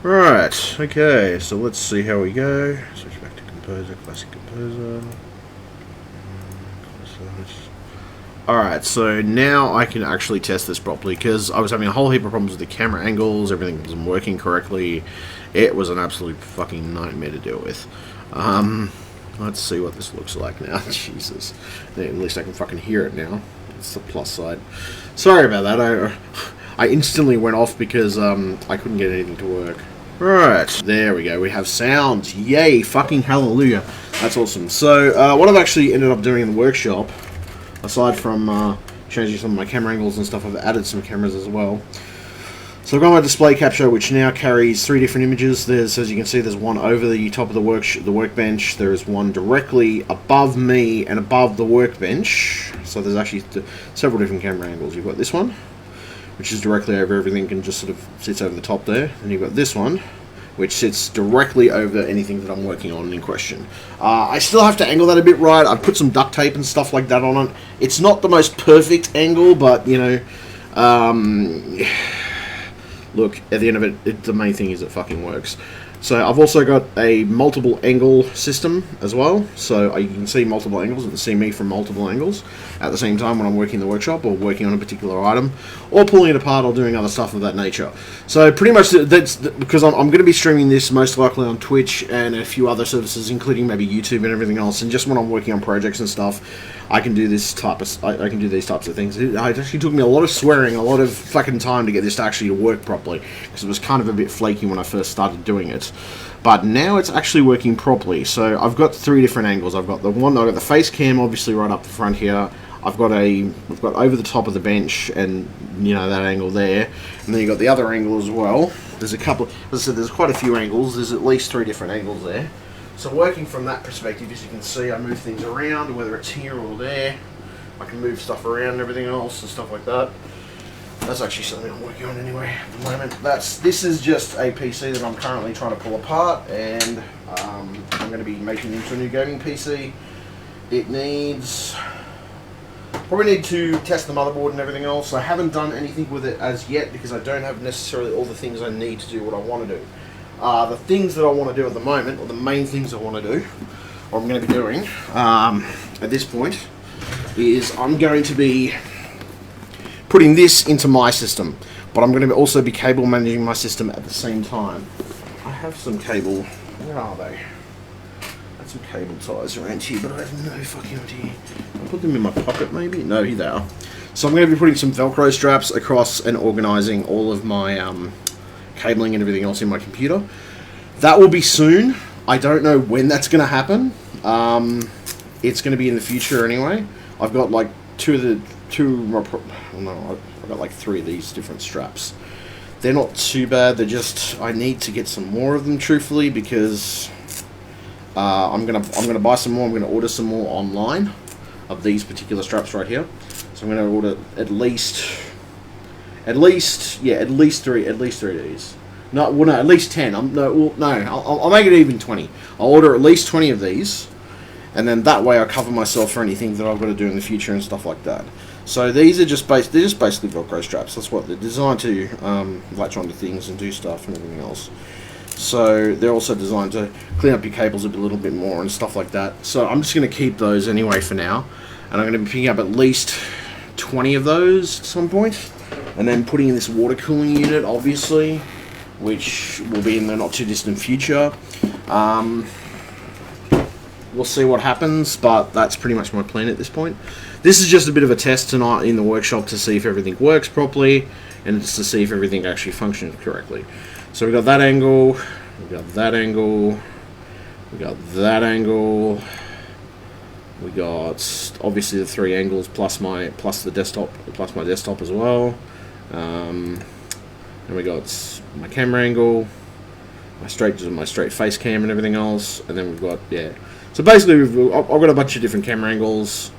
Right, okay, so let's see how we go. Switch back to Composer, Classic Composer. Alright, so now I can actually test this properly, because I was having a whole heap of problems with the camera angles, everything wasn't working correctly. It was an absolute fucking nightmare to deal with. Let's see what this looks like now. Jesus. At least I can fucking hear it now. It's the plus side. Sorry about that, I instantly went off because I couldn't get anything to work. Right, there we go, we have sound. Yay, fucking hallelujah. That's awesome. So, what I've actually ended up doing in the workshop, aside from changing some of my camera angles and stuff, I've added some cameras as well. So I've got my display capture, which now carries 3 different images. There's, as you can see, there's one over the top of the workbench. There is one directly above me and above the workbench. So there's actually several different camera angles. You've got this one, which is directly over everything and just sort of sits over the top there. And you've got this one, which sits directly over anything that I'm working on in question. I still have to angle that a bit right. I've put some duct tape and stuff like that on it. It's not the most perfect angle, but, you know, look, at the end of it, the main thing is it fucking works. So I've also got a multiple angle system as well, so you can see multiple angles and see me from multiple angles at the same time when I'm working in the workshop or working on a particular item or pulling it apart or doing other stuff of that nature. So pretty much that's because I'm going to be streaming this most likely on Twitch and a few other services, including maybe YouTube and everything else, and just when I'm working on projects and stuff, I can do this type of I can do these types of things. It actually took me a lot of swearing, a lot of fucking time to get this to actually work properly, because it was kind of a bit flaky when I first started doing it. But now it's actually working properly. So I've got 3 different angles. I've got the face cam, obviously right up the front here. I've got over the top of the bench, and you know that angle there, and then you've got the other angle as well. There's a couple. As I said, there's quite a few angles. There's at least 3 different angles there. So working from that perspective, as you can see, I move things around, whether it's here or there. I can move stuff around and everything else and stuff like that. That's actually something I'm working on anyway at the moment. This is just a PC that I'm currently trying to pull apart, and I'm going to be making it into a new gaming PC. It needs... probably need to test the motherboard and everything else. I haven't done anything with it as yet because I don't have necessarily all the things I need to do what I want to do. The things that I want to do at the moment, or the main things I want to do, or I'm going to be doing at this point, is I'm going to be putting this into my system, but I'm going to also be cable managing my system at the same time. I have some cable. Where are they? I had some cable ties around here, but I have no fucking idea. I'll put them in my pocket maybe? No, here they are. So I'm going to be putting some Velcro straps across and organising all of my cabling and everything else in my computer. That will be soon. I don't know when that's going to happen. It's going to be in the future anyway. I've got like I've got like 3 of these different straps. They're not too bad. They're just, I need to get some more of them, truthfully, because I'm gonna buy some more. I'm gonna order some more online of these particular straps right here. So I'm gonna order at least 3 of these. No, at least 10. I'll make it even 20. I'll order at least 20 of these, and then that way I cover myself for anything that I've got to do in the future and stuff like that. So these are they're just basically Velcro straps. That's what they're designed to latch onto things and do stuff and everything else. So they're also designed to clean up your cables a little bit more and stuff like that. So I'm just going to keep those anyway for now, and I'm going to be picking up at least 20 of those at some point, and then putting in this water cooling unit, obviously, which will be in the not too distant future. We'll see what happens, but that's pretty much my plan at this point. This is just a bit of a test tonight in the workshop to see if everything works properly, and just to see if everything actually functions correctly. So we got that angle, we got that angle, we got that angle, we got obviously the 3 angles plus my desktop as well. And we got my camera angle, my straight face cam and everything else, and then we've got So basically, I've got a bunch of different camera angles.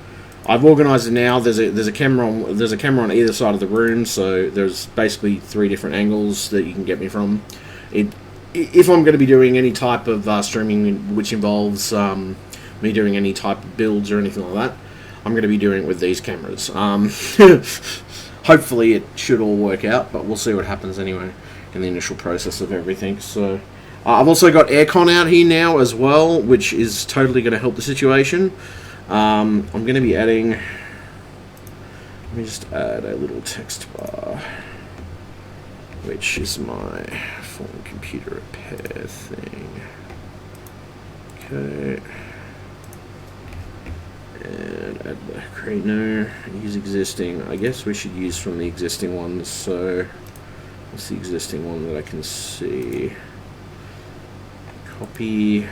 I've organised it now. There's a camera on either side of the room, so there's basically 3 different angles that you can get me from. If I'm going to be doing any type of streaming which involves me doing any type of builds or anything like that, I'm going to be doing it with these cameras. Hopefully it should all work out, but we'll see what happens anyway. in the initial process of everything. So I've also got aircon out here now as well, which is totally going to help the situation. I'm going to be adding... Let me just add a little text bar, which is my phone computer repair thing. Okay. And add the Crano. Use existing. I guess we should use from the existing ones. So, what's the existing one that I can see? Copy.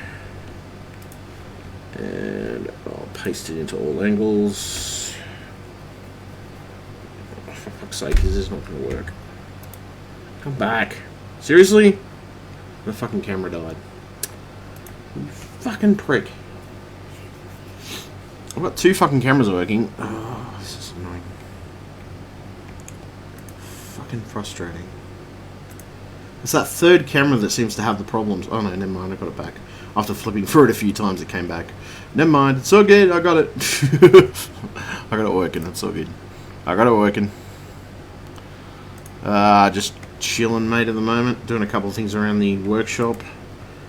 And I'll paste it into all angles. Oh, for fuck's sake, this is not going to work. Come back. Seriously? The fucking camera died. You fucking prick. I've got 2 fucking cameras working. Oh, this is annoying. Fucking frustrating. It's that third camera that seems to have the problems. Oh no, never mind, I got it back. After flipping through it a few times, it came back. Never mind, it's all good, I got it. I got it working, it's all good. I got it working. Just chilling, mate, at the moment. Doing a couple of things around the workshop.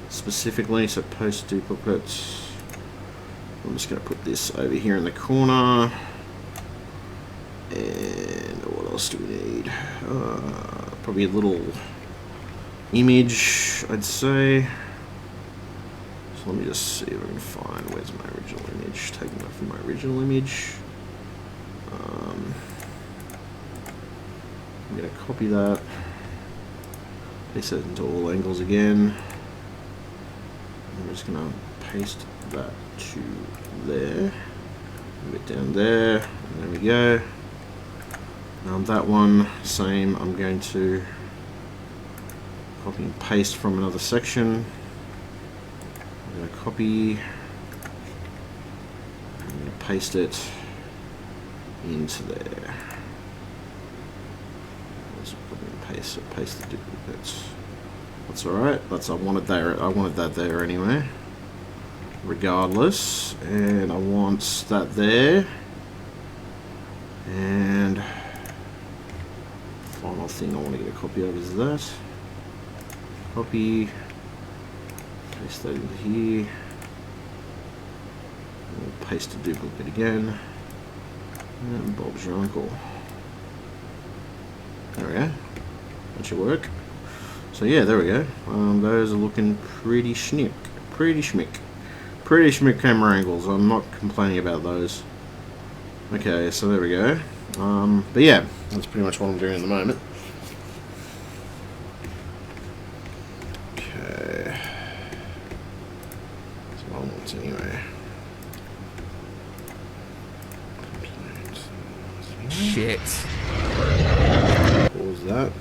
Specifically, so post duplicates. I'm just going to put this over here in the corner. And what else do we need? Probably a little image, I'd say. So let me just see if I can find where's my original image. Taking that from my original image. I'm going to copy that. Paste it into all angles again. I'm just going to paste that to there, a bit down there, and there we go. That one, same, I'm going to copy and paste from another section. I'm going to copy, I'm going to paste it into there. Let's copy and paste the duplicates. That's alright, I wanted that there anyway. Regardless, and I want that there, and final thing I want to get a copy of is that. Copy, paste that into here, we'll paste a duplicate again, and Bob's your uncle. There we go, that should work. So yeah, there we go, those are looking pretty schmick. Pretty schmick camera angles. I'm not complaining about those. Okay, so there we go. But yeah, that's pretty much what I'm doing at the moment. Okay. That's what I want anyway. Shit. Pause that.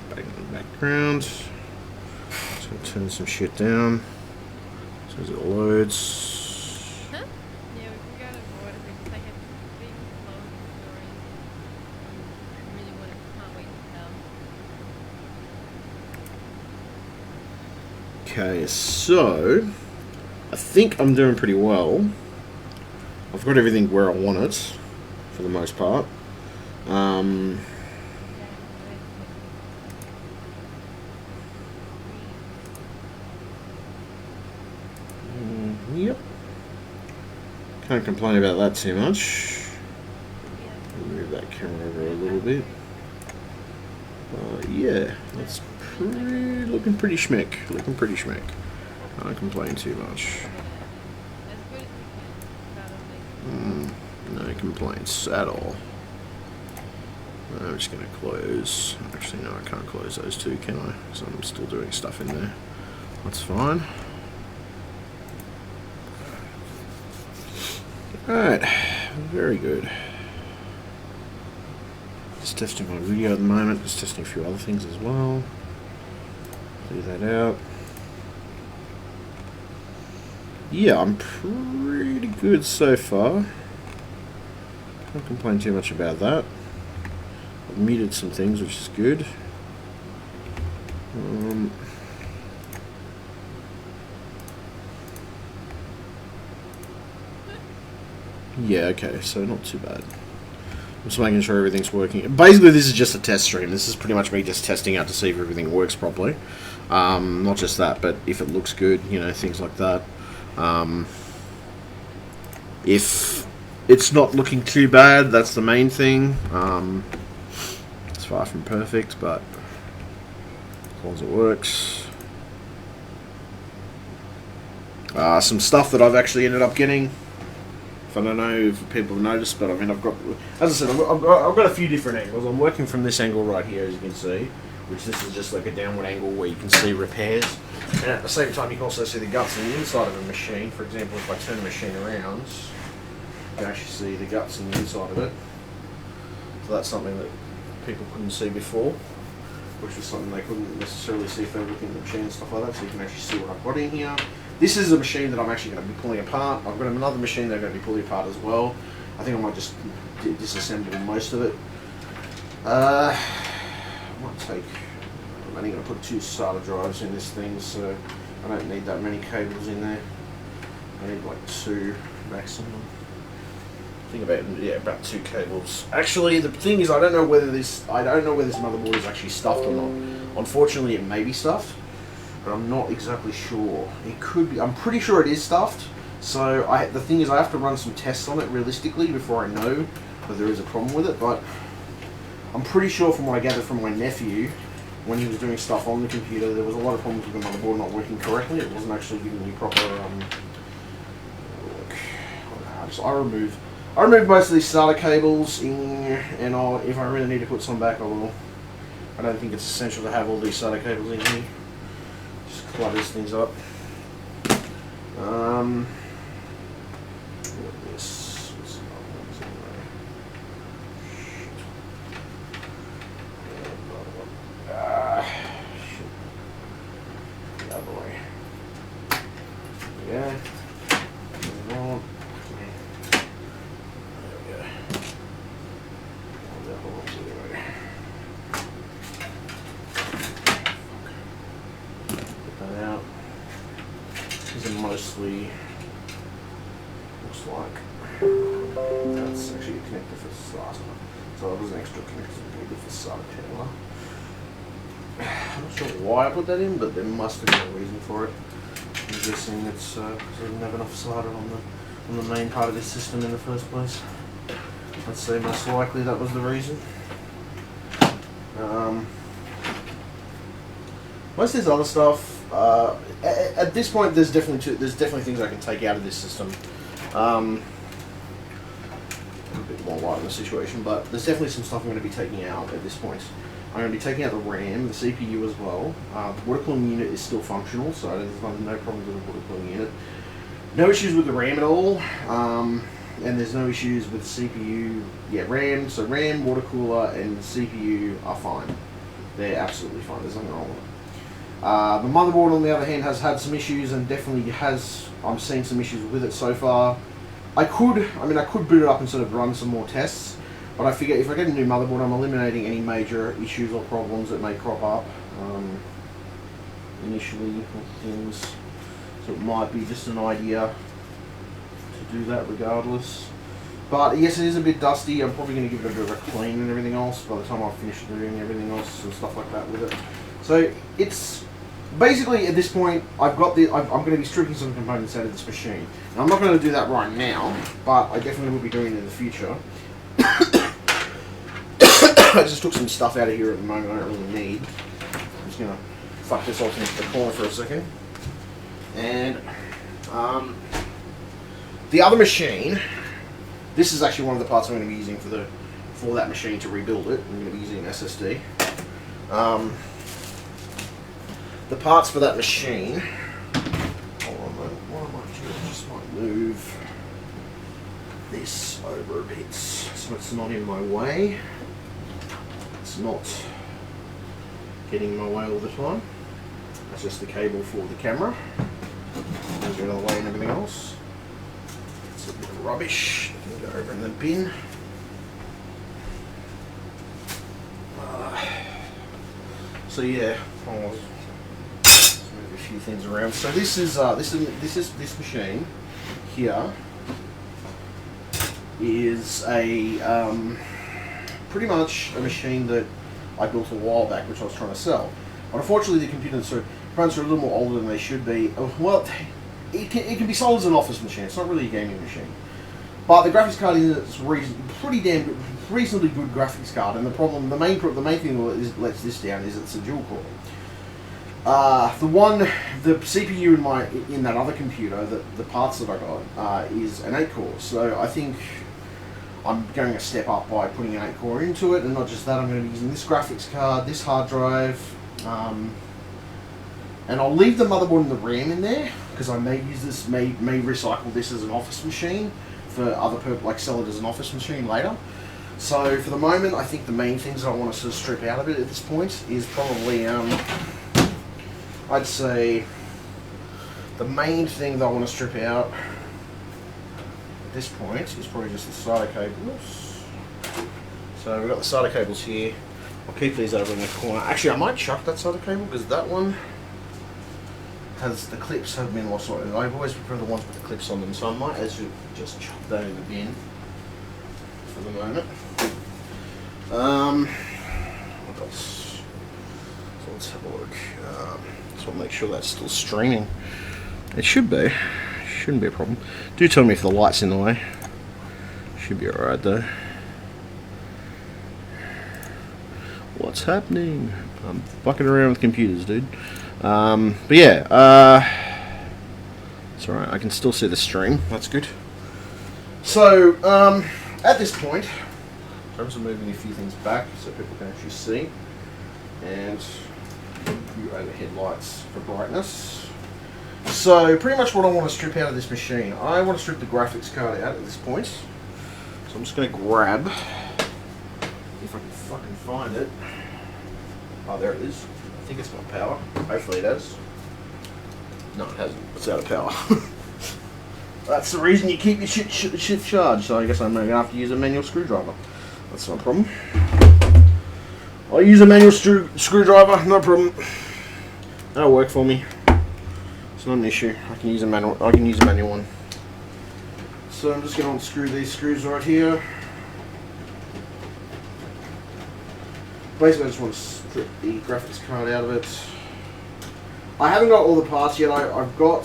Back in the background. Just gonna turn some shit down. As it loads. Huh? Yeah, we can go to more because I have big long stories. I really can't wait to tell. Okay, so I think I'm doing pretty well. I've got everything where I want it, for the most part. Yep. Can't complain about that too much. Move that camera over a little bit. Yeah, that's looking pretty schmick. Can't complain too much. No complaints at all. I'm just going to close. Actually, no, I can't close those two, can I? Because I'm still doing stuff in there. That's fine. Alright, very good. Just testing my video at the moment, just testing a few other things as well. Clear that out. Yeah, I'm pretty good so far. Can't complain too much about that. I've muted some things, which is good. Yeah, okay, so not too bad. Just making sure everything's working. Basically, this is just a test stream. This is pretty much me just testing out to see if everything works properly. Not just that, but if it looks good, you know, things like that. If it's not looking too bad, that's the main thing. It's far from perfect, but as long as it works. Some stuff that I've actually ended up getting. I don't know if people have noticed, but I mean, I've got, as I said, I've got a few different angles. I'm working from this angle right here, as you can see, which this is just like a downward angle where you can see repairs. And at the same time, you can also see the guts on the inside of a machine. For example, if I turn the machine around, you can actually see the guts on the inside of it. So that's something that people couldn't see before, which was something they couldn't necessarily see if they were looking at the machine and stuff like that. So you can actually see what I've got in here. This is a machine that I'm actually going to be pulling apart. I've got another machine that I'm going to be pulling apart as well. I think I might just disassemble most of it. I might take... I'm only going to put 2 SATA drives in this thing, so I don't need that many cables in there. I need like 2 maximum. I think about 2 cables. Actually, the thing is, I don't know whether this motherboard is actually stuffed or not. Unfortunately, it may be stuffed, but I'm not exactly sure. It could be. I'm pretty sure it is stuffed. So the thing is, I have to run some tests on it realistically before I know whether there is a problem with it. But I'm pretty sure, from what I gathered from my nephew, when he was doing stuff on the computer, there was a lot of problems with the motherboard not working correctly. It wasn't actually giving me proper. I removed most of these SATA cables, and if I really need to put some back, I will. I don't think it's essential to have all these SATA cables in here. Just clutters things up. This. The other way. Yeah. Mostly looks like that's actually a connector for SATA. So there's an extra connector for SATA channel. I'm not sure why I put that in, but there must have been a reason for it. I'm guessing it's because I didn't have enough SATA on the main part of this system in the first place. I'd say most likely that was the reason. Most of this other stuff. At this point, there's definitely things I can take out of this system. A bit more light in the situation, but there's definitely some stuff I'm going to be taking out at this point. I'm going to be taking out the RAM, the CPU as well. The water cooling unit is still functional, so there's no problems with the water cooling unit. No issues with the RAM at all, and there's no issues with CPU. Yeah, RAM, water cooler, and CPU are fine. They're absolutely fine. There's nothing wrong with it. The motherboard, on the other hand, has had some issues, and definitely I'm seeing some issues with it so far. I could boot it up and sort of run some more tests, but I figure if I get a new motherboard, I'm eliminating any major issues or problems that may crop up initially with things. So it might be just an idea to do that regardless. But yes, it is a bit dusty. I'm probably going to give it a bit of a clean and everything else by the time I've finished doing everything else and stuff like that with it. So it's basically, at this point, I'm going to be stripping some components out of this machine. Now, I'm not going to do that right now, but I definitely will be doing it in the future. I just took some stuff out of here at the moment I don't really need. I'm just going to fuck this off into the corner for a second. And the other machine, this is actually one of the parts I'm going to be using for that machine to rebuild it. I'm going to be using an SSD. The parts for that machine. Hold on a moment. What I might do, I just might move this over a bit so it's not in my way. It's not getting in my way all the time. That's just the cable for the camera. Move it out of the way and everything else. It's a bit of rubbish. Go over in the bin. So yeah, I'll just move a few things around. So this machine here is a pretty much a machine that I built a while back, which I was trying to sell. But unfortunately, the components are a little more older than they should be. Well, it can be sold as an office machine. It's not really a gaming machine. But the graphics card is reasonably good graphics card, and the main thing that lets this down is it's a dual core. The CPU in that other computer, the parts that I got, is an 8 core. So I think I'm going a step up by putting an 8 core into it, and not just that, I'm going to be using this graphics card, this hard drive, and I'll leave the motherboard and the RAM in there because I may use this, may recycle this as an office machine for other purposes, like sell it as an office machine later. So for the moment, I think the main things I want to sort of strip out of it at this point is probably, I'd say, the main thing that I want to strip out at this point is probably just the SATA cables. So we've got the SATA cables here. I'll keep these over in the corner. Actually, I might chuck that SATA cable because that one has the clips have been lost. I've always preferred the ones with the clips on them, so I might as well just chuck that in the bin for the moment. What else? So let's have a look. So I'll make sure that's still streaming. It should be. Shouldn't be a problem. Do tell me if the light's in the way. Should be alright though. What's happening? I'm fucking around with computers, dude. But yeah, it's alright. I can still see the stream. That's good. So, at this point, I'm just moving a few things back so people can actually see. And a few overhead lights for brightness. So, pretty much what I want to strip out of this machine, I want to strip the graphics card out at this point. So I'm just going to grab, if I can fucking find it. Oh, there it is. I think it's got power. Hopefully it has. No, it hasn't. It's out of power. That's the reason you keep your shit charged. So I guess I'm going to have to use a manual screwdriver. That's not a problem. I'll use a manual screwdriver. No problem. That'll work for me. It's not an issue. I can use a manual one. So I'm just going to unscrew these screws right here. Basically, I just want to strip the graphics card out of it. I haven't got all the parts yet. I've got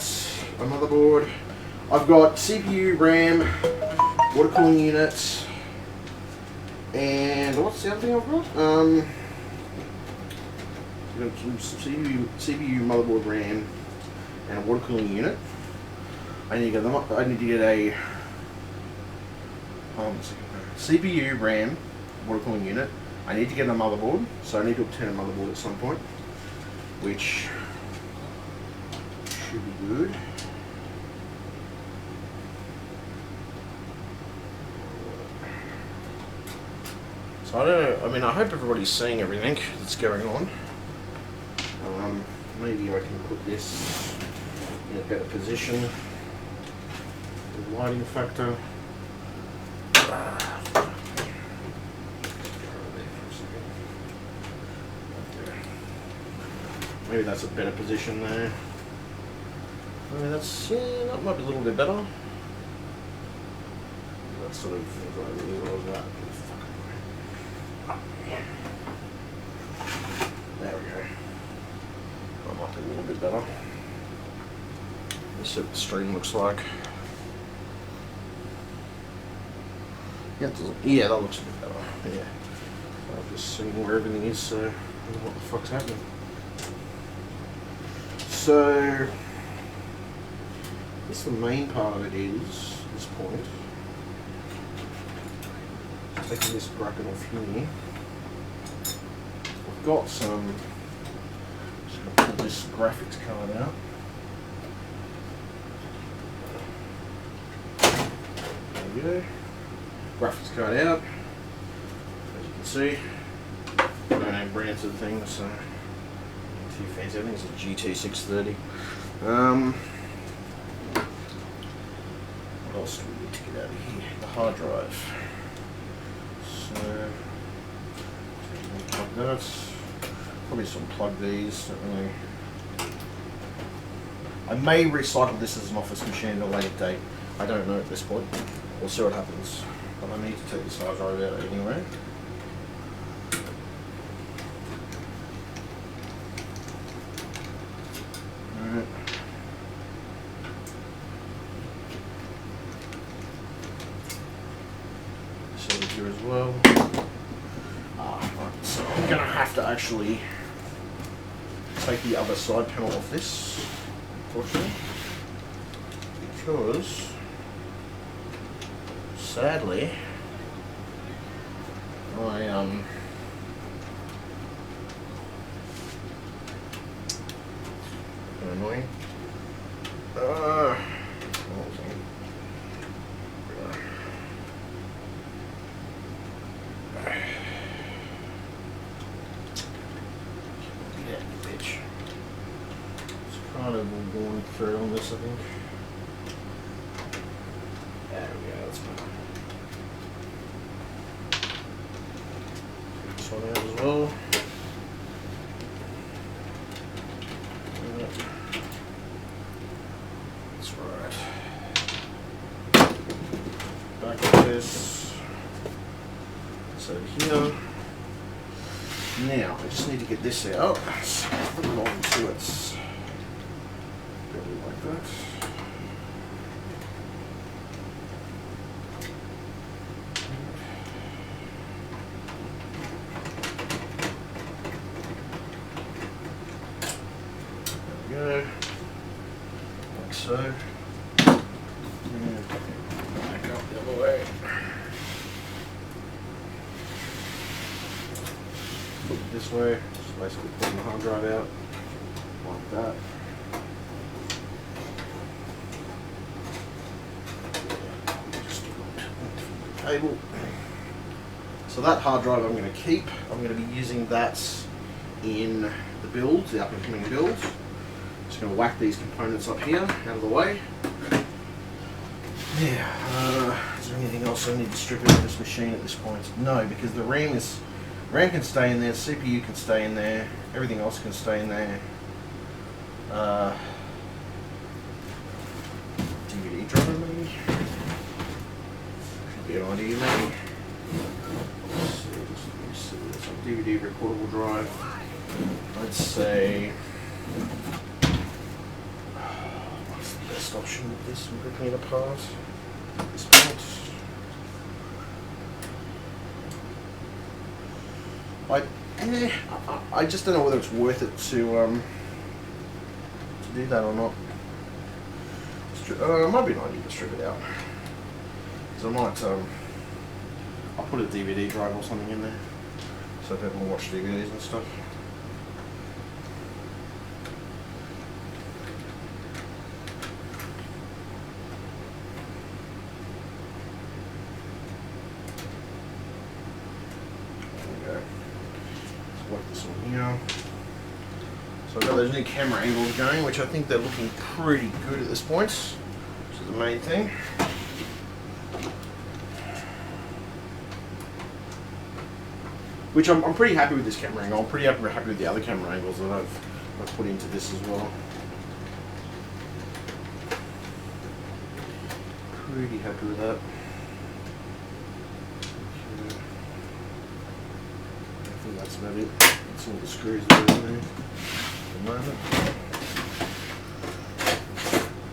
a motherboard. I've got CPU, RAM, water cooling unit, and what's the other thing I've got? I've got some CPU, motherboard, RAM, and a water cooling unit. I need to get them up. I need to get a CPU, RAM, water cooling unit. I need to get a motherboard, so I need to obtain a motherboard at some point, which should be good. So I don't know, I mean, I hope everybody's seeing everything that's going on. Maybe I can put this in a better position. The lighting factor. Maybe that's a better position there. Maybe that's, yeah, that might be a little bit better. That sort of things I really love that. There we go. That might be a little bit better. Let's see what the stream looks like. Yeah, that looks a bit better. Yeah. I'm just seeing where everything is, so I don't know what the fuck's happening. So, that's the main part of it is, at this point. Taking this bracket off here. I've got some, just going to pull this graphics card out. There we go. Graphics card out. As you can see, I don't have brands of the thing, so too fancy. I think it's a GT630. What else do we need to get out of here? The hard drive. So, plug that. Probably just unplug these. Don't really. I may recycle this as an office machine at a later date. I don't know at this point. We'll see what happens. But I need to take this hard drive out anyway. well. Right, so I'm going to have to actually take the other side panel off this, unfortunately, because sadly I annoying. Yeah, bitch. It's kind of going through on this, I think. There we go, that's better. This one out as well. That's right. Back to this. So here. Now, I just need to get this out. So put it on so it's probably like that. There we go. Like so. And back up the other way. Put it this way. Just basically pulling the hard drive out. Like that. Just the cable. So that hard drive I'm going to keep. I'm going to be using that in the builds, the up and coming builds. Just going to whack these components up here, out of the way. Yeah, is there anything else I need to strip out of this machine at this point? No, because the RAM can stay in there, CPU can stay in there, everything else can stay in there. DVD drive maybe? Should be an idea maybe. Let's see, it's a DVD recordable drive. I'd say, what's the best option with this? I'm ripping it apart at this point. I just don't know whether it's worth it to do that or not. It might be an idea to strip it out. So I might, I'll put a DVD drive or something in there, so people will watch DVDs and stuff. So I've got those new camera angles going, which I think they're looking pretty good at this point, which is the main thing. Which I'm pretty happy with this camera angle. I'm pretty happy with the other camera angles that I've put into this as well. Pretty happy with that. I think that's about it. That's all the screws that are in there at the moment.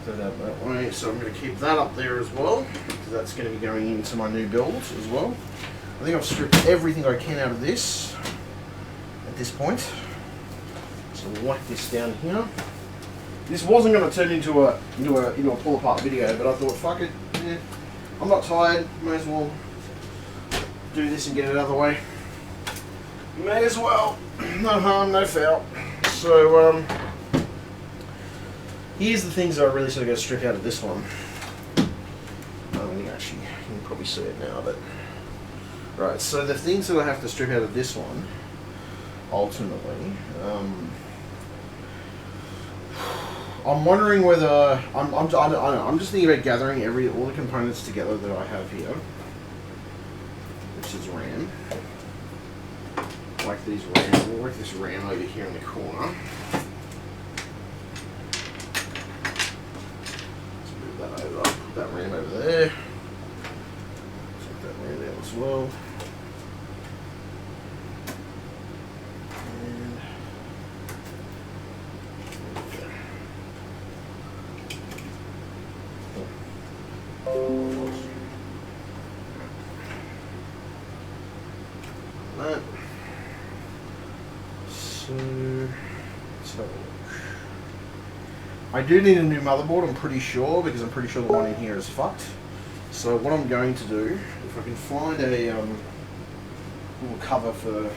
Put that that way. So I'm going to keep that up there as well, because that's going to be going into my new builds as well. I think I've stripped everything I can out of this at this point. So we'll whack this down here. This wasn't going to turn into a pull apart video, but I thought, fuck it, yeah, I'm not tired. May as well do this and get it out of the way. May as well. No harm, no foul. So here's the things that I really sort of got to strip out of this one. I don't think actually you can probably see it now, but. Right, so the things that I have to strip out of this one, ultimately, I'm wondering whether I don't know. I'm just thinking about gathering all the components together that I have here, which is RAM. Like these RAM, we'll work this RAM over here in the corner. Let's move that over. I'll put that RAM over there. Take that RAM down as well. I do need a new motherboard, I'm pretty sure, because I'm pretty sure the one in here is fucked. So what I'm going to do, if I can find a little cover for...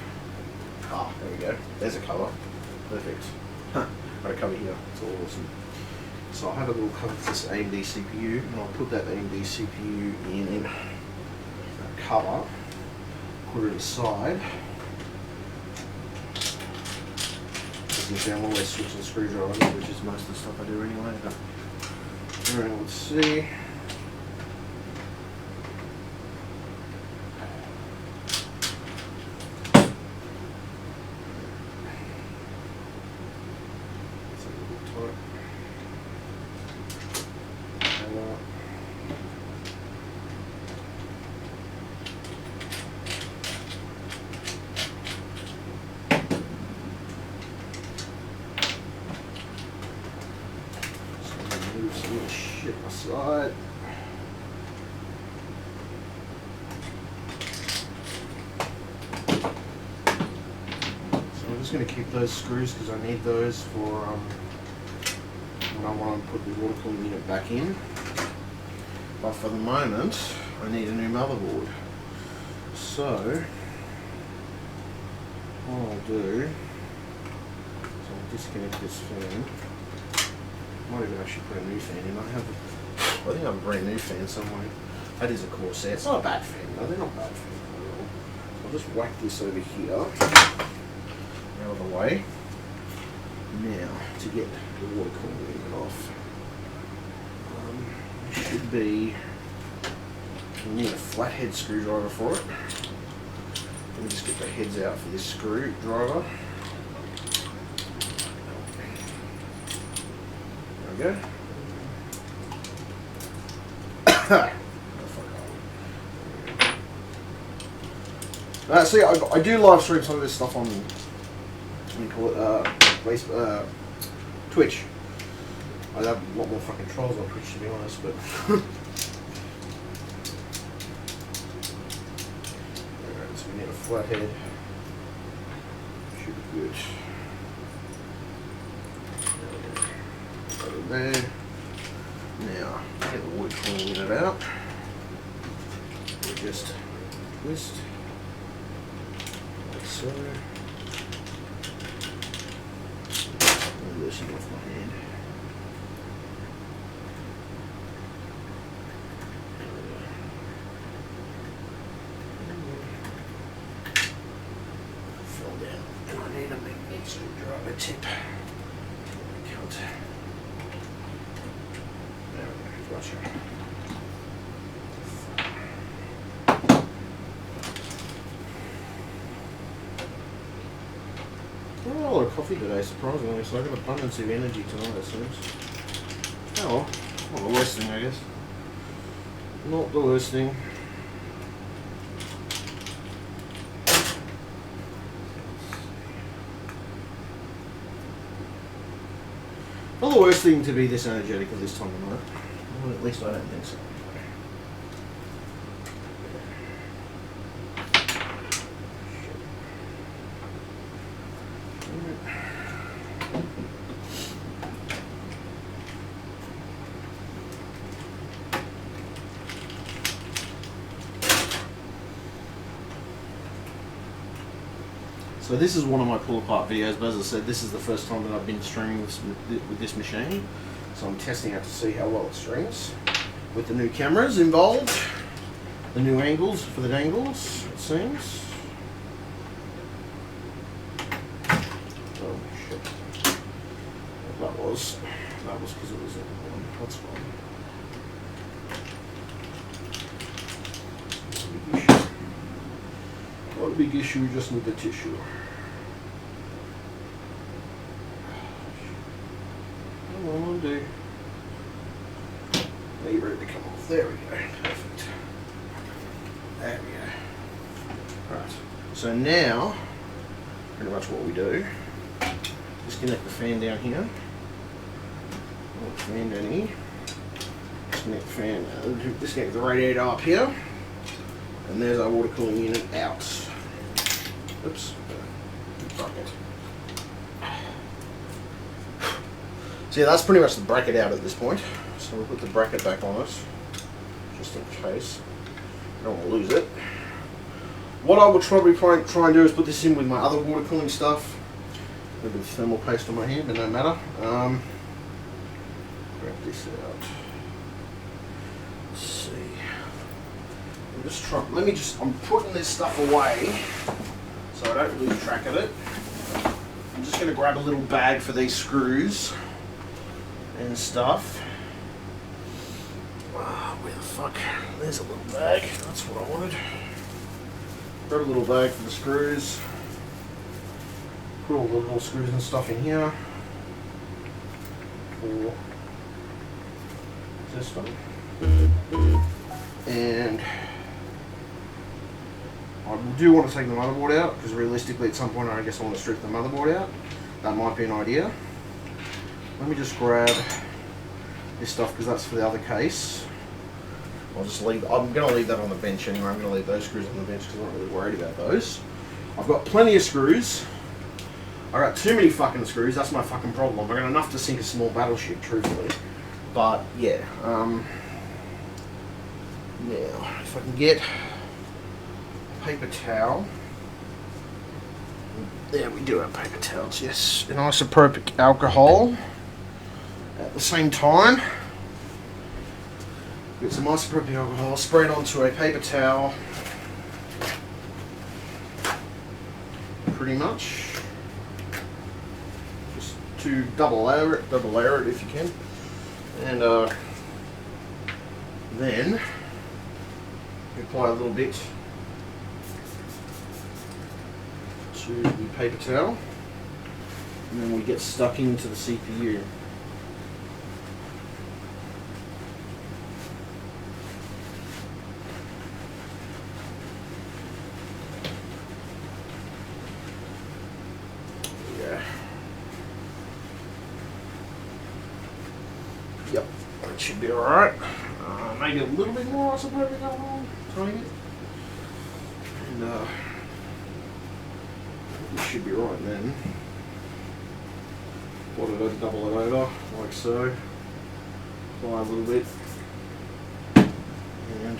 Ah, there we go. There's a cover. Perfect. Huh. Got a cover here. It's all awesome. So I'll have a little cover for this AMD CPU, and I'll put that AMD CPU in that cover, put it aside. I'm always switching screwdrivers, which is most of the stuff I do anyway. But alright, let's see. It's a little tight. Move some of this shit aside. So I'm just going to keep those screws because I need those for when I want to put the water cooling unit back in. But for the moment, I need a new motherboard. So what I'll do is I'll disconnect this fan. Might even actually put a new fan in. I think I have a brand new fan somewhere. That is a Corsair. It's not a bad fan though. They're not bad fans at all. So I'll just whack this over here out of the way. Now to get the water cooling unit off, it should be. We need a flathead screwdriver for it. Let me just get the heads out for this screwdriver. Go. See, I do live stream some of this stuff on, what do you call it, Twitch. I have a lot more fucking trolls on Twitch, to be honest, but... Alright, so we need a flathead. Should be good. There. Now, get the wood cooling unit out. We just twist, like so. Move this off my hand. Fell down, and I need a magnet screwdriver tip. Count. Gotcha. Not a lot of coffee today, surprisingly, so I've got abundance of energy tonight, it seems. Oh well, not the worst thing, I guess. Not the worst thing. Not the worst thing to be this energetic at this time of night. Well, at least I don't think so. So this is one of my pull apart videos, but as I said, this is the first time that I've been streaming with this machine. So I'm testing out to see how well it streams. With the new cameras involved, the new angles for the dangles, it seems. Oh shit. That was because it was in one. That's fine. Not a big issue, just need the tissue. Come on, dude. Now you're ready to come off. There we go. Perfect. There we go. Alright. So now, pretty much what we do, disconnect the fan down here. Fan down here. Disconnect the radiator up here. And there's our water cooling unit out. Oops. Fuck it. So yeah, that's pretty much the bracket out at this point. So we'll put the bracket back on it, just in case. I don't want to lose it. What I will probably try and do is put this in with my other water cooling stuff. A little bit of thermal paste on my hand, but no matter. Grab this out. Let's see. I'm putting this stuff away so I don't lose track of it. I'm just going to grab a little bag for these screws and stuff. Where the fuck? There's a little bag. That's what I wanted. Grab a little bag for the screws. Put all the little screws and stuff in here. For this one. And I do want to take the motherboard out, because realistically at some point I guess I want to strip the motherboard out. That might be an idea. Let me just grab this stuff because that's for the other case. I'm going to leave that on the bench anyway. I'm going to leave those screws on the bench because I'm not really worried about those. I've got plenty of screws. I've got too many fucking screws. That's my fucking problem. I've got enough to sink a small battleship, truthfully. But yeah. Now, if I can get a paper towel. There we do have paper towels, yes. An isopropyl alcohol. At the same time, get some isopropyl alcohol, spray it onto a paper towel. Pretty much. Just to double layer it if you can. And then apply a little bit to the paper towel. And then we get stuck into the CPU. Yep, that should be alright. Maybe a little bit more, I suppose, going on. Tiny bit. And it should be right then. Double it over, like so. Apply a little bit. And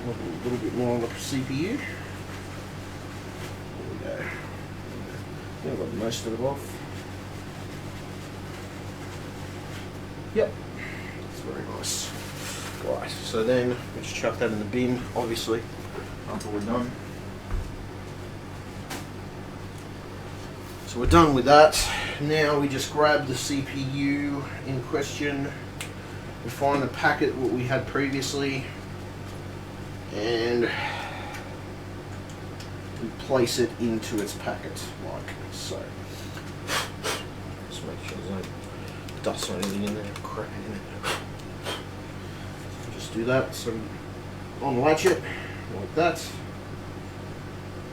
a little bit more on the CPU. There we go. I think I've got most of it off. Yep, that's very nice. Right, so then we just chuck that in the bin, obviously, after we're done. So we're done with that. Now we just grab the CPU in question. We find the packet what we had previously, and we place it into its packet, like so. Just make sure there's no dust or anything in there, crap in it. So just do that. So unlatch it like that.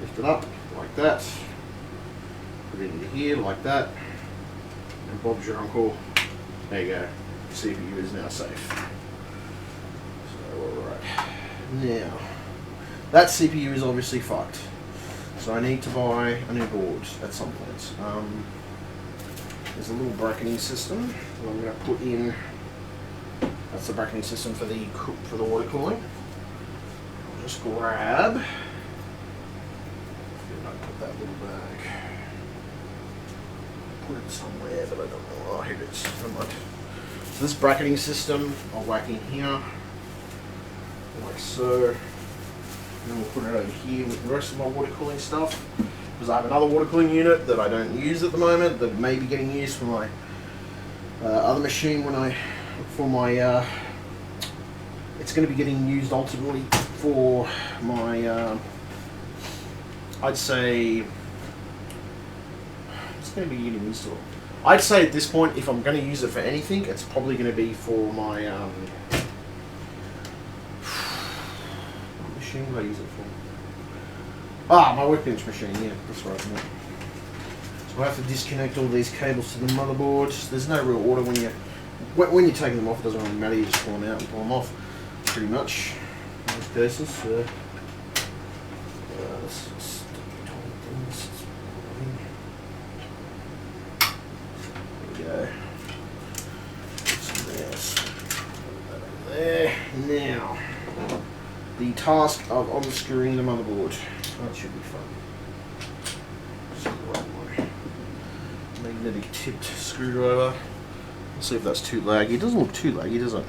Lift it up like that. Put it into here like that. And Bob's your uncle. There you go. The CPU is now safe. So alright. Now that CPU is obviously fucked. So I need to buy a new board at some point. There's a little bracketing system that I'm going to put in. That's the bracketing system for the water cooling. I'll just grab. Where did I put that little bag? Put it somewhere, but I don't know. Oh, here it is. Never mind. So this bracketing system, I'll whack in here, like so. And then we'll put it over here with the rest of my water cooling stuff. Because I have another water cooling unit that I don't use at the moment that may be getting used for my other machine it's going to be getting used ultimately for my I'd say it's going to be getting used to it. I'd say at this point, if I'm going to use it for anything, it's probably going to be for my what machine do I use it for? My workbench machine, yeah, that's right. Yeah. So I have to disconnect all these cables to the motherboard. There's no real order when you're taking them off. It doesn't really matter. You just pull them out and pull them off, pretty much. In most cases. There we go. Something else. Put that over there. Now, the task of unscrewing the motherboard. That should be fun. Magnetic tipped screwdriver. Let's see if that's too laggy. It doesn't look too laggy, does it?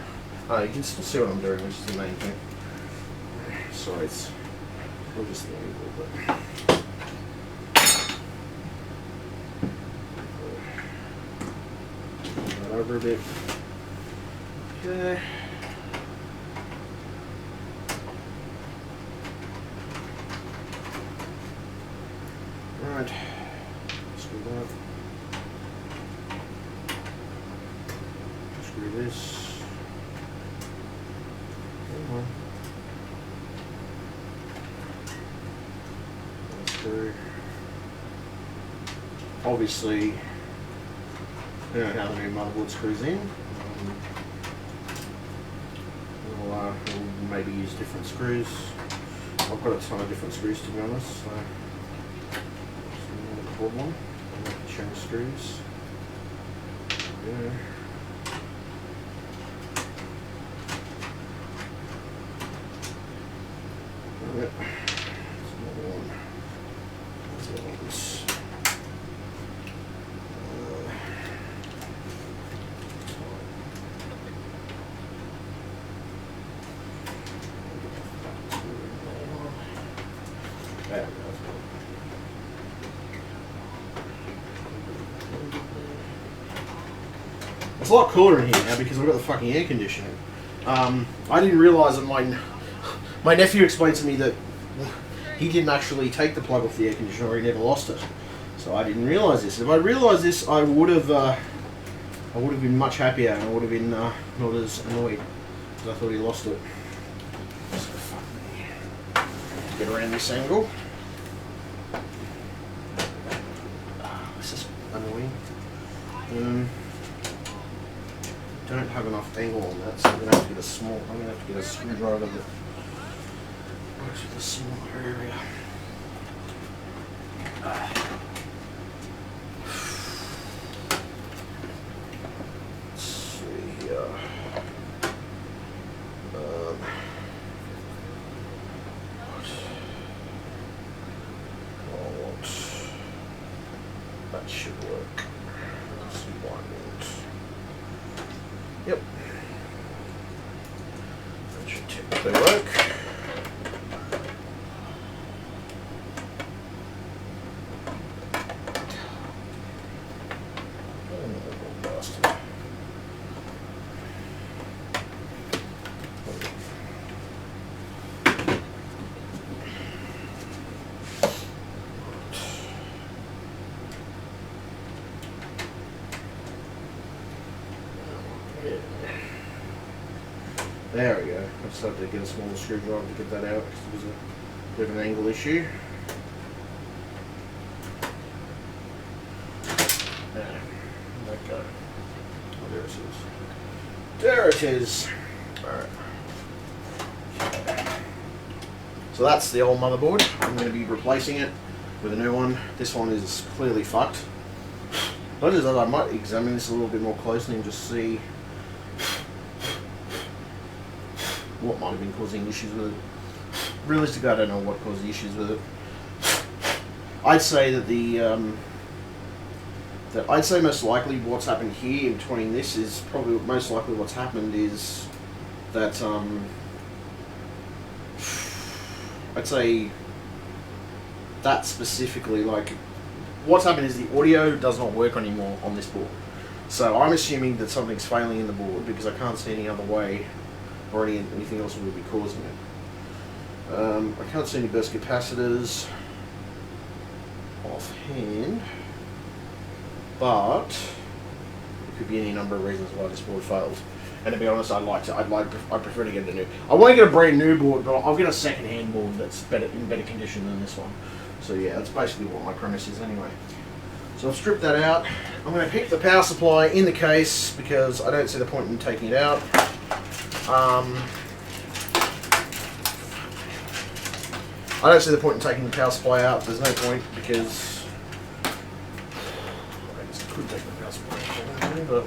Oh, you can still see what I'm doing, which is the main thing. Sorry, it's just the angle, but. That over a bit. Okay. Right. Screw that. Screw this. Come on. Screw. Obviously, you know how the new motherboard screws in. We'll maybe use different screws. I've got a ton of different screws, to be honest. So. One. I'm going to change screws. Yeah. Alright. There's another one. There's the others. There we go. It's a lot cooler in here now because I've got the fucking air conditioning. I didn't realise that my nephew explained to me that he didn't actually take the plug off the air conditioner, or he never lost it. So I didn't realise this. If I realised this, I would have been much happier, and I would have been not as annoyed because I thought he lost it. So fuck me. Get around this angle. This is annoying. Don't have enough angle on that, so I'm gonna have to get a screwdriver that works with a smaller area. Let's see here. That should work. Let's see why it won't. Yep. That should typically work. Oh, bastard. There we go. I just had to get a smaller screwdriver to get that out because it was a bit of an angle issue. There that go. Oh, there it is. There it is. Alright. So that's the old motherboard. I'm going to be replacing it with a new one. This one is clearly fucked. Notice that I might examine this a little bit more closely and just see what might have been causing issues with it. Realistically, I don't know what caused the issues with it. I'd say that I'd say most likely what's happened here in between this is probably most likely what's happened is that I'd say that specifically, like, what's happened is the audio does not work anymore on this board. So I'm assuming that something's failing in the board because I can't see any other way or anything else would be causing it. I can't see any burst capacitors offhand, but there could be any number of reasons why this board failed. And to be honest, I prefer to get a new. I won't get a brand new board, but I'll get a second-hand board that's in better condition than this one. So yeah, that's basically what my premise is anyway. So I've stripped that out. I'm going to keep the power supply in the case because I don't see the point in taking it out. I don't see the point in taking the power supply out. There's no point because I just could take the power supply out. but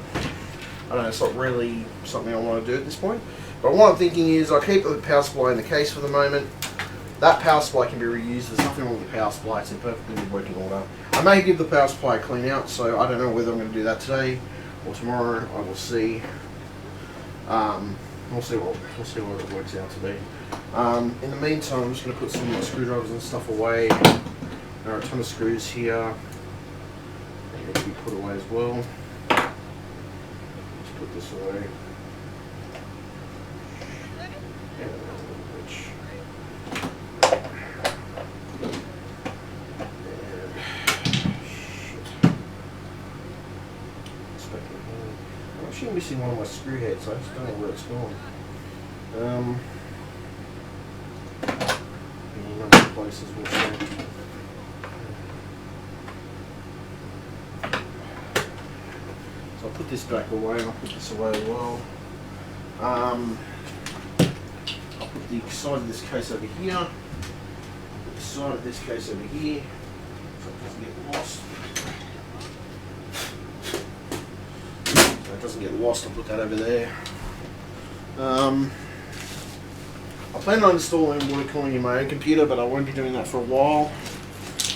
I don't know, it's not really something I want to do at this point. But what I'm thinking is I'll keep the power supply in the case for the moment. That power supply can be reused. There's nothing wrong with the power supply. It's in perfectly good working order. I may give the power supply a clean out, so I don't know whether I'm going to do that today or tomorrow. I will see. We'll see what it works out to be. In the meantime, I'm just going to put some of my screwdrivers and stuff away. There are a ton of screws here. They need to be put away as well. Let's put this away. I'm actually missing one of my screw heads, so I just don't know where it's gone. In a number of places we'll see. So I'll put this back away and I'll put this away as well. I'll put the side of this case over here. Put the side of this case over here, so it doesn't get lost. Doesn't get lost, I'll put that over there. I plan on installing water cooling in my own computer, but I won't be doing that for a while.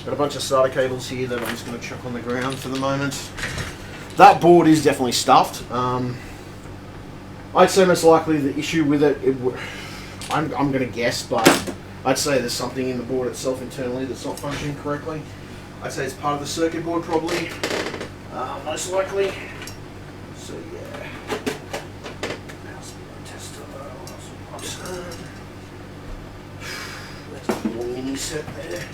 Got a bunch of SATA cables here that I'm just going to chuck on the ground for the moment. That board is definitely stuffed. I'd say most likely the issue with it, I'm going to guess, but I'd say there's something in the board itself internally that's not functioning correctly. I'd say it's part of the circuit board probably, most likely. So yeah, tester. There's a little mini set there.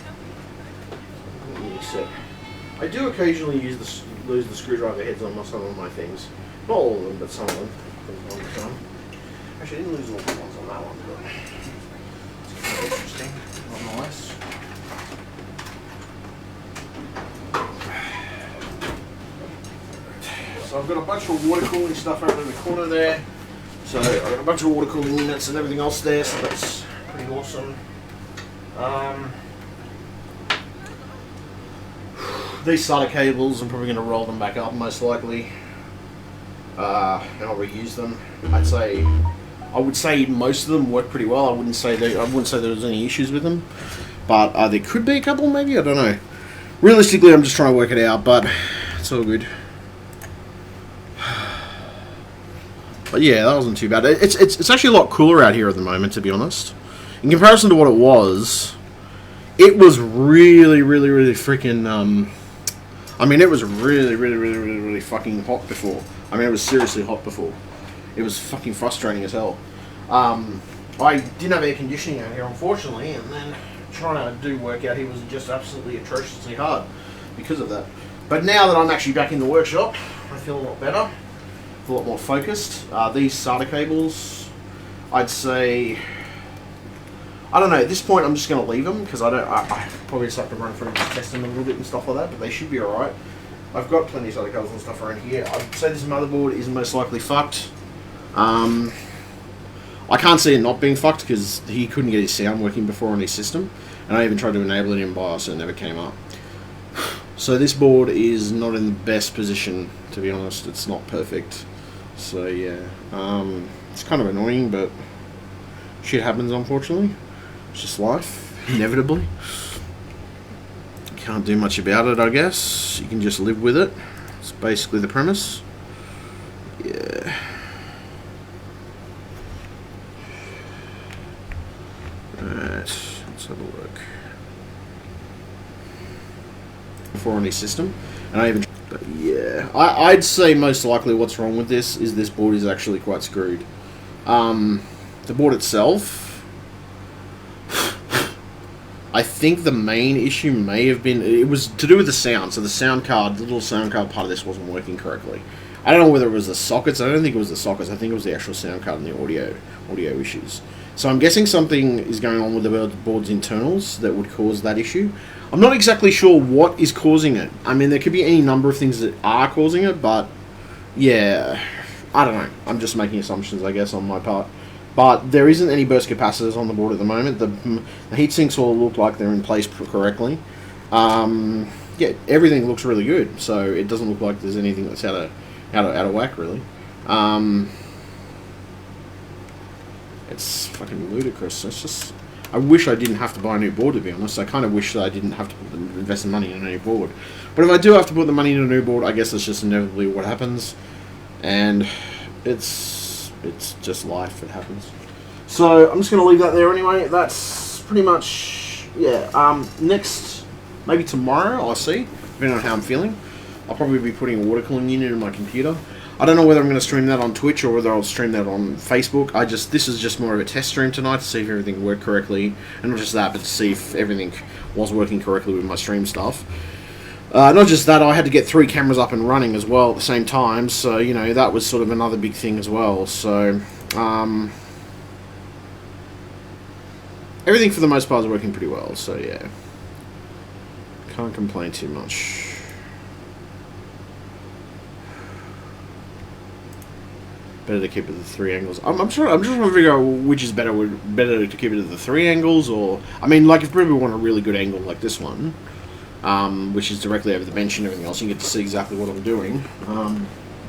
Mini set. I do occasionally lose the screwdriver heads on some of my things. Not all of them, but some of them. From time to time. Actually, I didn't lose all the ones on that one, but it's kind of interesting, nonetheless. So I've got a bunch of water cooling stuff over in the corner there. So I've got a bunch of water cooling units and everything else there, so that's pretty awesome. These SATA cables, I'm probably going to roll them back up most likely, and I'll reuse them. I would say most of them work pretty well. I wouldn't say there was any issues with them, but there could be a couple, maybe. I don't know. Realistically, I'm just trying to work it out, but it's all good. But yeah, that wasn't too bad. It's actually a lot cooler out here at the moment, to be honest. In comparison to what it was really freaking. I mean, it was really fucking hot before. I mean, it was seriously hot before. It was fucking frustrating as hell. I didn't have air conditioning out here, unfortunately, and then trying to do work out here was just absolutely atrociously hard because of that. But now that I'm actually back in the workshop, I feel a lot better. A lot more focused. These SATA cables, I'd say, I don't know, at this point I'm just going to leave them because I probably just have to run through and test them a little bit and stuff like that, but they should be alright. I've got plenty of SATA cables and stuff around here. I'd say this motherboard is most likely fucked. I can't see it not being fucked because he couldn't get his sound working before on his system, and I even tried to enable it in BIOS and it never came up. So this board is not in the best position, to be honest. It's not perfect. So yeah, it's kind of annoying, but shit happens, unfortunately. It's just life, inevitably. Can't do much about it, I guess. You can just live with it. It's basically the premise. Yeah. Alright, let's have a look. For any system, and I even. But yeah, I'd say most likely what's wrong with this is this board is actually quite screwed. The board itself, I think the main issue may have been, it was to do with the sound. So the sound card, the little sound card part of this wasn't working correctly. I don't know whether it was the sockets. I don't think it was the sockets. I think it was the actual sound card and the audio issues. So I'm guessing something is going on with the board's internals that would cause that issue. I'm not exactly sure what is causing it. I mean, there could be any number of things that are causing it, but yeah, I don't know. I'm just making assumptions, I guess, on my part. But there isn't any burst capacitors on the board at the moment. The heat sinks all look like they're in place correctly. Yeah, everything looks really good, so it doesn't look like there's anything that's had out of whack, really. It's fucking ludicrous. It's just, I wish I didn't have to buy a new board, to be honest. I kind of wish that I didn't have to invest the money in a new board. But if I do have to put the money in a new board, I guess that's just inevitably what happens. And it's just life. It happens. So I'm just going to leave that there anyway. That's pretty much, yeah. Next, maybe tomorrow, I'll see, depending on how I'm feeling. I'll probably be putting a water cooling unit in my computer. I don't know whether I'm going to stream that on Twitch or whether I'll stream that on Facebook. This is just more of a test stream tonight to see if everything worked correctly. And not just that, but to see if everything was working correctly with my stream stuff. Not just that, I had to get 3 cameras up and running as well at the same time. So, you know, that was sort of another big thing as well. So, everything for the most part is working pretty well. So, yeah. Can't complain too much. Better to keep it at the 3 angles. I'm just trying to figure out which is better. Better to keep it at the 3 angles, or I mean, like if people want a really good angle like this one, which is directly over the bench and everything else, you get to see exactly what I'm doing.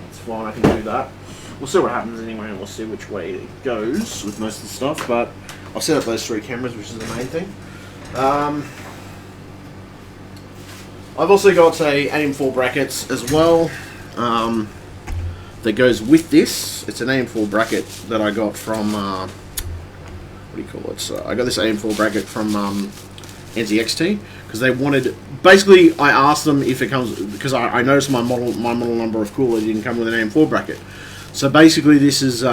It's fine. I can do that. We'll see what happens anyway, and we'll see which way it goes with most of the stuff. But I'll set up those 3 cameras, which is the main thing. I've also got a AM4 brackets as well. That goes with this. It's an AM4 bracket that I got from, what do you call it? So I got this AM4 bracket from NZXT because they wanted, basically I asked them if it comes, because I noticed my model number of cooler didn't come with an AM4 bracket. So basically this is the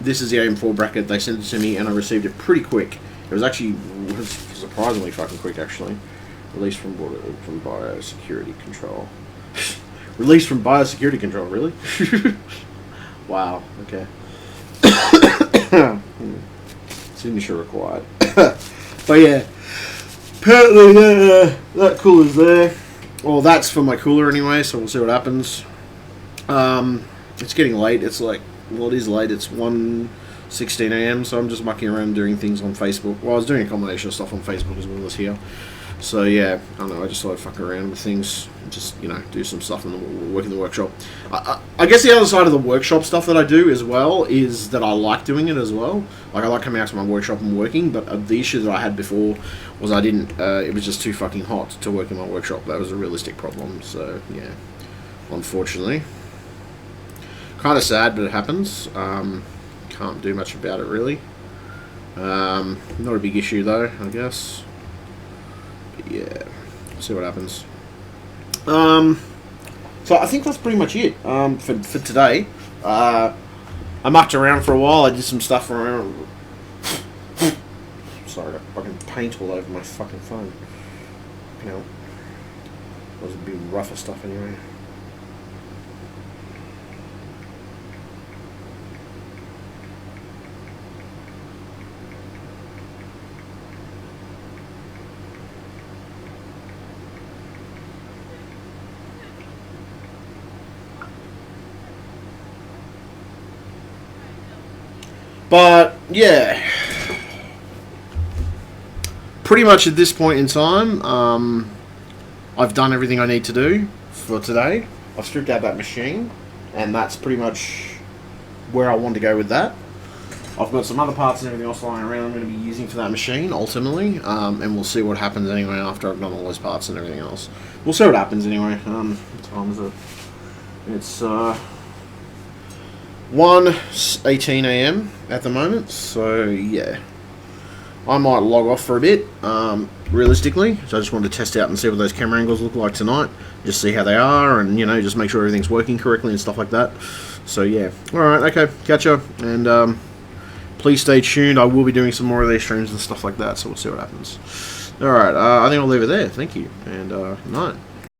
AM4 bracket. They sent it to me and I received it pretty quick. It was actually surprisingly fucking quick actually. Released from biosecurity control. Released from biosecurity control, really? Wow, okay. Signature required. But yeah, apparently that cooler's there. Well, that's for my cooler anyway, so we'll see what happens. It's getting late. It's like, well, it is late. It's 1:16 AM, so I'm just mucking around doing things on Facebook. Well, I was doing a combination of stuff on Facebook as well as here. So yeah, I don't know, I just thought I'd fuck around with things, just, you know, do some stuff and work in the workshop. I guess the other side of the workshop stuff that I do as well is that I like doing it as well. Like, I like coming out to my workshop and working, but the issue that I had before was I didn't, it was just too fucking hot to work in my workshop. That was a realistic problem, so yeah, unfortunately. Kind of sad, but it happens. Can't do much about it, really. Not a big issue, though, I guess. Yeah, see what happens. So I think that's pretty much it for today. I mucked around for a while. I did some stuff around. Sorry, I got fucking paint all over my fucking phone. You know, it was a bit rougher stuff anyway. But, yeah, pretty much at this point in time, I've done everything I need to do for today. I've stripped out that machine, and that's pretty much where I want to go with that. I've got some other parts and everything else lying around I'm going to be using for that machine, ultimately, and we'll see what happens anyway after I've done all those parts and everything else. We'll see what happens anyway. What time is it? It's, 1:18 AM at the moment, so yeah, I might log off for a bit, realistically, so I just wanted to test out and see what those camera angles look like tonight, just see how they are, and, you know, just make sure everything's working correctly and stuff like that. So yeah, alright, okay, catch ya, and please stay tuned. I will be doing some more of these streams and stuff like that, so we'll see what happens. Alright, I think I'll leave it there, thank you, and night.